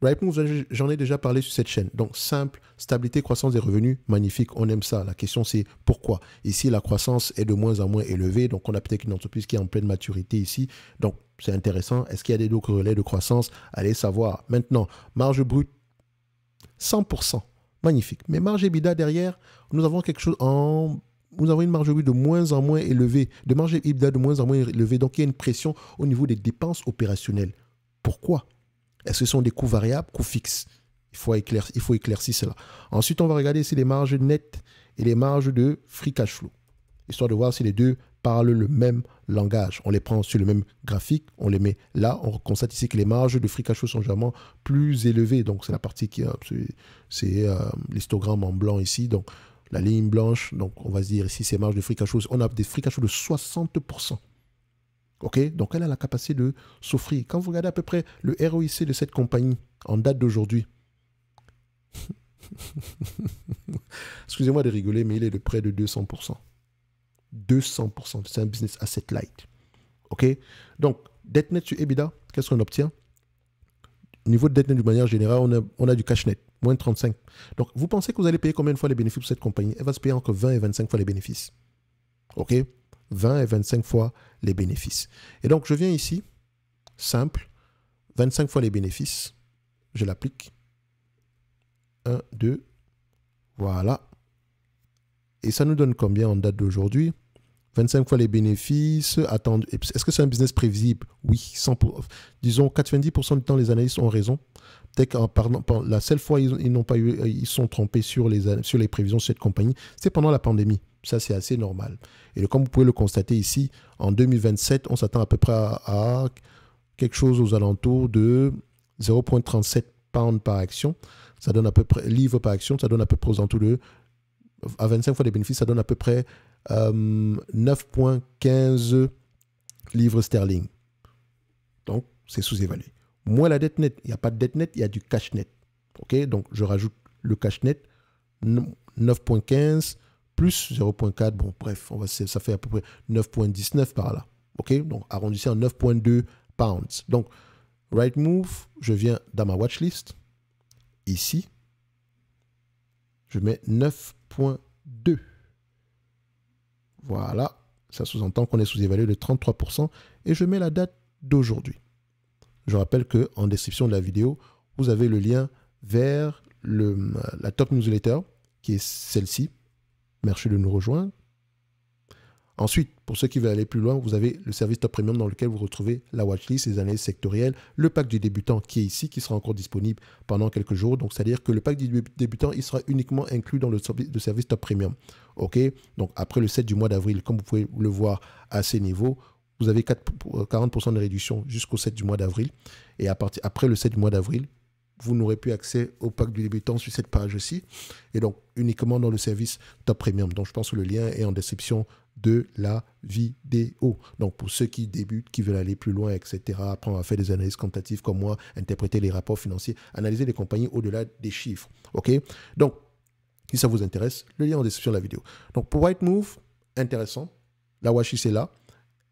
Rightmove, j'en ai déjà parlé sur cette chaîne. Donc, simple, stabilité, croissance des revenus, magnifique, on aime ça. La question, c'est pourquoi. Ici, la croissance est de moins en moins élevée. Donc, on a peut-être une entreprise qui est en pleine maturité ici. Donc, c'est intéressant. Est-ce qu'il y a des autres relais de croissance? Allez savoir. Maintenant, marge brute, 100%. Magnifique. Mais marge EBITDA derrière, nous avons quelque chose en... Nous avons une marge brute de moins en moins élevée. De marge EBITDA de moins en moins élevée. Donc, il y a une pression au niveau des dépenses opérationnelles. Pourquoi? Est-ce que ce sont des coûts variables, coûts fixes? Il faut éclaircir cela. Ensuite, on va regarder ici les marges nettes et les marges de free cash flow, histoire de voir si les deux parlent le même langage. On les prend sur le même graphique, on les met là. On constate ici que les marges de free cash flow sont généralement plus élevées. Donc, c'est la partie qui c'est l'histogramme en blanc ici. Donc, la ligne blanche. Donc, on va se dire ici, ces marges de free cash flow. On a des free cash flow de 60%. OK? Donc, elle a la capacité de s'offrir. Quand vous regardez à peu près le ROIC de cette compagnie en date d'aujourd'hui, excusez-moi de rigoler, mais il est de près de 200%. 200%. C'est un business asset light. OK? Donc, dette net sur EBITDA, qu'est-ce qu'on obtient? Au niveau de dette net de manière générale, on a du cash net, moins de 35. Donc, vous pensez que vous allez payer combien de fois les bénéfices pour cette compagnie? Elle va se payer entre 20 et 25 fois les bénéfices. OK? 20 et 25 fois les bénéfices. Et donc, je viens ici, simple, 25 fois les bénéfices, je l'applique. 1, 2, voilà. Et ça nous donne combien en date d'aujourd'hui? 25 fois les bénéfices. Attends, est-ce que c'est un business prévisible? Oui, 100%. Disons 90% du temps, les analystes ont raison. Peut-être que la seule fois ils n'ont pas eu, ils sont trompés sur les prévisions de cette compagnie, c'est pendant la pandémie. Ça, c'est assez normal. Et comme vous pouvez le constater ici, en 2027, on s'attend à peu près à quelque chose aux alentours de 0,37 pounds par action. Ça donne à peu près, livres par action, ça donne à peu près aux alentours de, à 25 fois les bénéfices, ça donne à peu près 9,15 livres sterling. Donc, c'est sous-évalué. Moins la dette nette, il n'y a pas de dette nette, il y a du cash net. OK? Donc, je rajoute le cash net, 9,15 plus 0,4. Bon, bref, ça fait à peu près 9,19 par là. OK? Donc, arrondissez en 9,2 pounds. Donc, Rightmove, je viens dans ma watchlist. Ici, je mets 9,2. Voilà. Ça sous-entend qu'on est sous-évalué de 33%. Et je mets la date d'aujourd'hui. Je rappelle qu'en description de la vidéo, vous avez le lien vers la top newsletter, qui est celle-ci. Merci de nous rejoindre. Ensuite, pour ceux qui veulent aller plus loin, vous avez le service Top Premium dans lequel vous retrouvez la watchlist, les analyses sectorielles, le pack du débutant qui est ici, qui sera encore disponible pendant quelques jours. Donc, c'est-à-dire que le pack du débutant, il sera uniquement inclus dans le service Top Premium. OK? Donc, après le 7 du mois d'avril, comme vous pouvez le voir à ces niveaux, vous avez 40% de réduction jusqu'au 7 du mois d'avril. Et après le 7 du mois d'avril, vous n'aurez plus accès au pack du débutant sur cette page-ci. Et donc, uniquement dans le service Top Premium. Donc, je pense que le lien est en description de la vidéo. Donc, pour ceux qui débutent, qui veulent aller plus loin, etc., apprendre à faire des analyses quantitatives comme moi, interpréter les rapports financiers, analyser les compagnies au-delà des chiffres. OK? Donc, si ça vous intéresse, le lien en description de la vidéo. Donc, pour Rightmove, intéressant. La watchlist est là.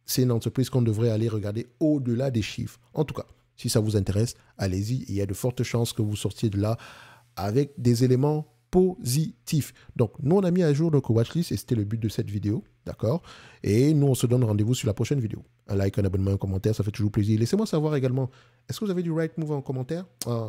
C'est une entreprise qu'on devrait aller regarder au-delà des chiffres. En tout cas, si ça vous intéresse, allez-y. Il y a de fortes chances que vous sortiez de là avec des éléments positifs. Donc, nous, on a mis à jour notre watchlist et c'était le but de cette vidéo. D'accord? Et nous, on se donne rendez-vous sur la prochaine vidéo. Un like, un abonnement, un commentaire, ça fait toujours plaisir. Laissez-moi savoir également, est-ce que vous avez du Rightmove en commentaire?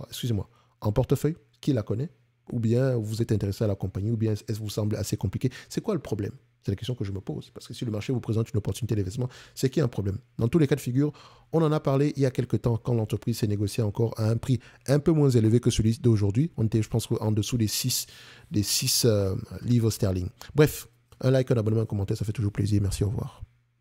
Excusez-moi, en portefeuille? Qui la connaît? Ou bien vous êtes intéressé à la compagnie? Ou bien est-ce que vous semble assez compliqué? C'est quoi le problème? C'est la question que je me pose. Parce que si le marché vous présente une opportunité d'investissement, c'est qu'il y a un problème. Dans tous les cas de figure, on en a parlé il y a quelques temps quand l'entreprise s'est négociée encore à un prix un peu moins élevé que celui d'aujourd'hui. On était, je pense, en dessous des 6 livres sterling. Bref, un like, un abonnement, un commentaire, ça fait toujours plaisir. Merci, au revoir.